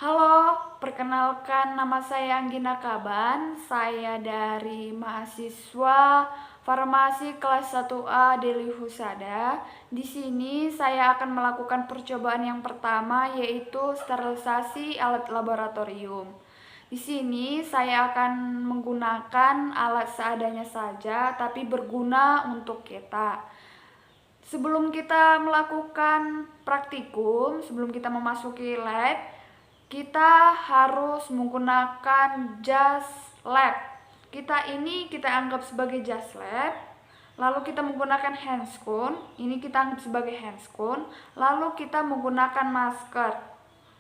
Halo, perkenalkan nama saya Anggina Kaban. Saya dari mahasiswa Farmasi kelas 1A Deli Husada. Di sini saya akan melakukan percobaan yang pertama yaitu sterilisasi alat laboratorium. Di sini saya akan menggunakan alat seadanya saja tapi berguna untuk kita. Sebelum kita melakukan praktikum, sebelum kita memasuki lab, kita harus menggunakan jas lab. Kita anggap sebagai jas lab. Lalu kita menggunakan handscoon. Ini kita anggap sebagai handscoon. Lalu kita menggunakan masker.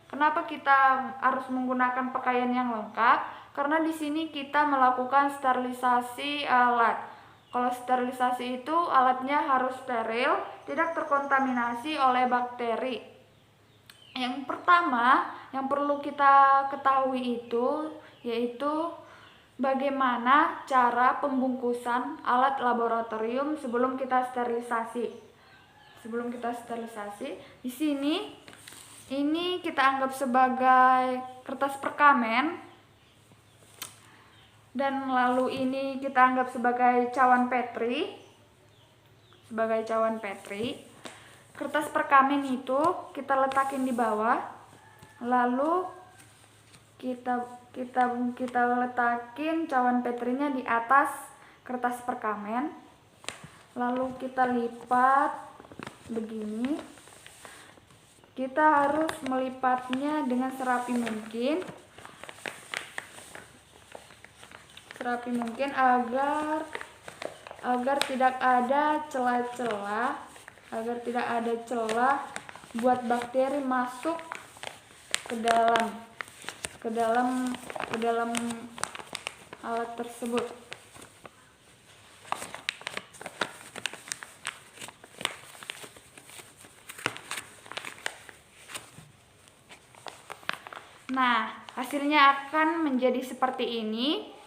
Kenapa kita harus menggunakan pakaian yang lengkap? Karena di sini kita melakukan sterilisasi alat. Kalau sterilisasi itu alatnya harus steril, tidak terkontaminasi oleh bakteri. Yang pertama yang perlu kita ketahui itu yaitu bagaimana cara pembungkusan alat laboratorium sebelum kita sterilisasi. Di sini ini kita anggap sebagai kertas perkamen, dan lalu ini kita anggap sebagai cawan petri. Kertas perkamen itu kita letakin di bawah, lalu kita letakin cawan petrinya di atas kertas perkamen, lalu kita lipat begini. Kita harus melipatnya dengan serapi mungkin agar tidak ada celah buat bakteri masuk ke dalam alat tersebut. Nah, hasilnya akan menjadi seperti ini.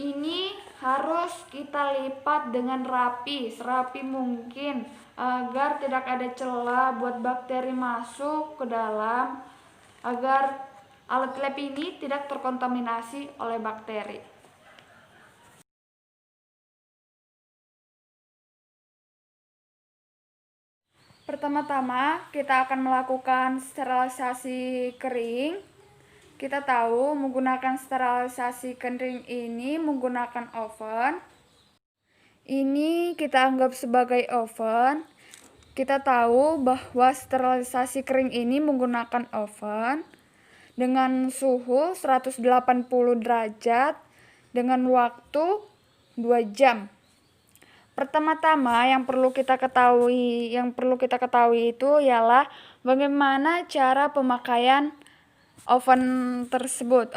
Ini harus kita lipat dengan rapi, serapi mungkin agar tidak ada celah buat bakteri masuk ke dalam, agar alat lab ini tidak terkontaminasi oleh bakteri. Pertama-tama kita akan melakukan sterilisasi kering. Kita tahu menggunakan sterilisasi kering ini menggunakan oven. Ini kita anggap sebagai oven. Kita tahu bahwa sterilisasi kering ini menggunakan oven dengan suhu 180 derajat dengan waktu 2 jam. Pertama-tama yang perlu kita ketahui itu ialah bagaimana cara pemakaian oven tersebut.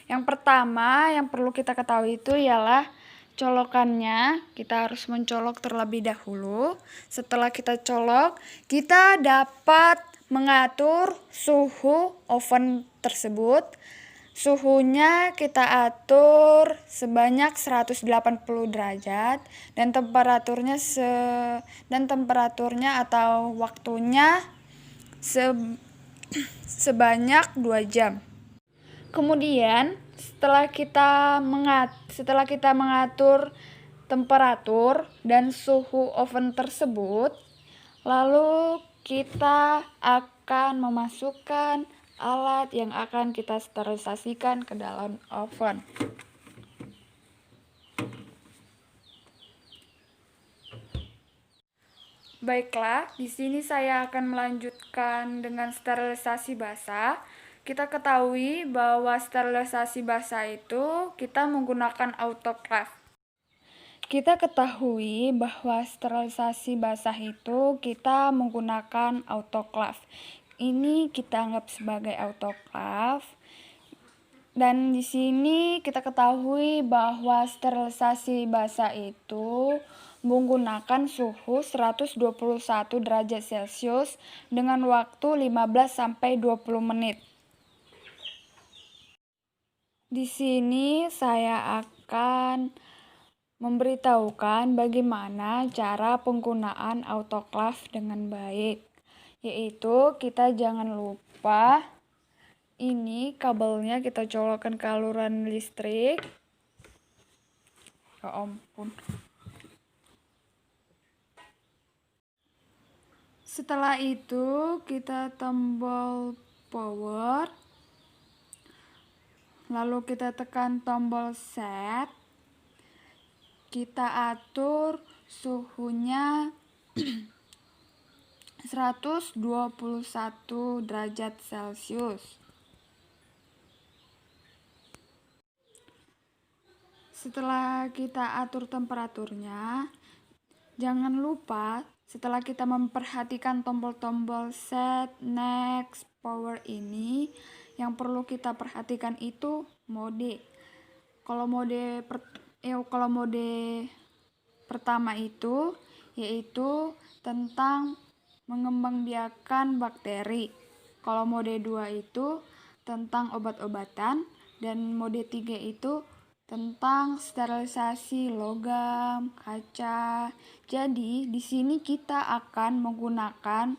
Yang pertama yang perlu kita ketahui itu ialah colokannya. Kita harus mencolok terlebih dahulu. Setelah kita colok, kita dapat mengatur suhu oven tersebut. Suhunya kita atur sebanyak 180 derajat dan temperaturnya atau waktunya sebanyak 2 jam. Kemudian setelah kita mengatur temperatur dan suhu oven tersebut, lalu kita akan memasukkan alat yang akan kita sterilisasikan ke dalam oven. Baiklah, di sini saya akan melanjutkan dengan sterilisasi basah. Kita ketahui bahwa sterilisasi basah itu kita menggunakan autoclave. Kita ketahui bahwa sterilisasi basah itu kita menggunakan autoclave. Ini kita anggap sebagai autoclave. Dan di sini kita ketahui bahwa sterilisasi basah itu menggunakan suhu 121 derajat Celcius dengan waktu 15-20 menit. Di sini saya akan memberitahukan bagaimana cara penggunaan autoclave dengan baik. yaitu kita jangan lupa ini kabelnya kita colokkan ke aliran listrik. Ya ampun. Setelah itu kita tombol power, lalu kita tekan tombol set, kita atur suhunya 121 derajat Celcius. Setelah kita atur temperaturnya, jangan lupa setelah kita memperhatikan tombol-tombol set, next, power ini, yang perlu kita perhatikan itu mode. Kalau mode pertama itu yaitu tentang mengembangbiakan bakteri. Kalau mode 2 itu tentang obat-obatan, dan mode 3 itu tentang sterilisasi logam, kaca. Jadi di sini kita akan menggunakan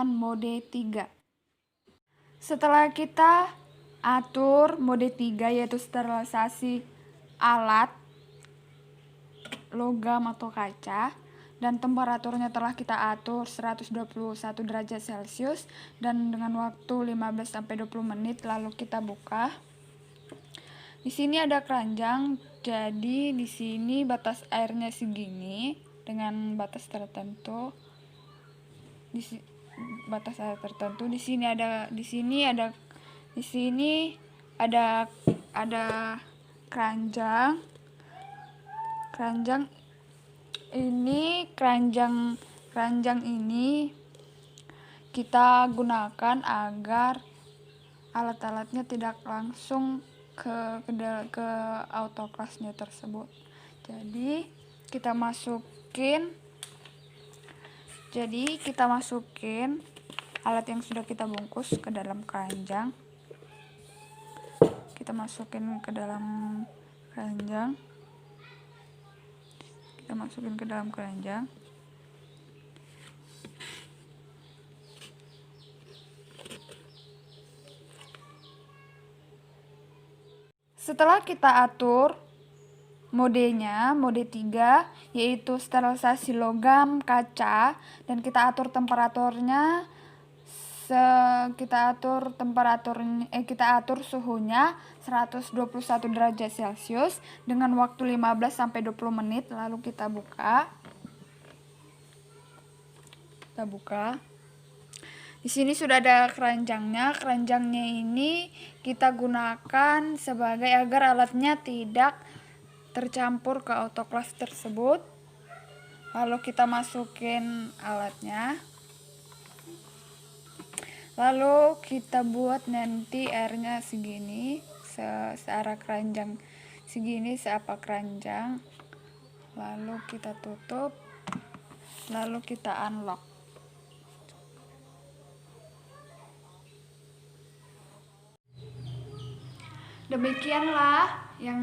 mode 3. Setelah kita atur mode 3 yaitu sterilisasi alat, logam atau kaca, dan temperaturnya telah kita atur 121 derajat Celcius dan dengan waktu 15-20 menit, lalu kita buka. Di sini ada keranjang, jadi di sini batas airnya segini dengan batas tertentu. Batas air tertentu. Di sini ada keranjang. Keranjang ini kita gunakan agar alat-alatnya tidak langsung ke autoclavenya tersebut. Jadi kita masukin alat yang sudah kita bungkus ke dalam keranjang. Kita masukin ke dalam keranjang. Setelah kita atur modenya, mode 3 yaitu sterilisasi logam, kaca, dan kita atur temperaturnya, kita atur suhunya 121 derajat Celcius dengan waktu 15-20 menit, lalu kita buka. Di sini sudah ada keranjangnya. Keranjangnya ini kita gunakan sebagai agar alatnya tidak tercampur ke autoclave tersebut. Lalu kita masukin alatnya. Lalu kita buat nanti airnya segini, searah keranjang segini, seapa keranjang. Lalu kita tutup, lalu kita unlock. Demikianlah yang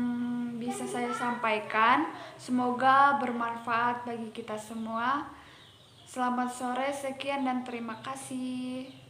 bisa saya sampaikan. Semoga bermanfaat bagi kita semua. Selamat sore, sekian dan terima kasih.